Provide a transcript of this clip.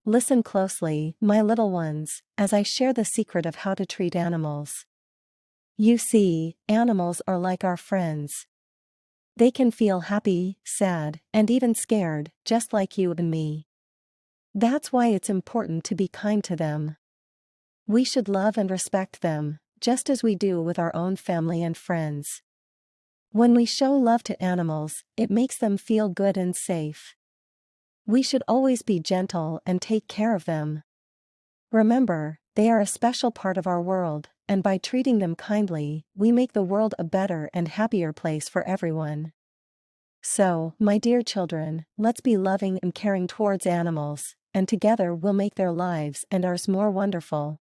Listen closely, my little ones, as I share the secret of how to treat animals. You see, animals are like our friends. They can feel happy, sad, and even scared, just like you and me. That's why it's important to be kind to them. We should love and respect them, just as we do with our own family and friends. When we show love to animals, it makes them feel good and safe. We should always be gentle and take care of them. Remember, they are a special part of our world, and by treating them kindly, we make the world a better and happier place for everyone. So, my dear children, let's be loving and caring towards animals, and together we'll make their lives and ours more wonderful.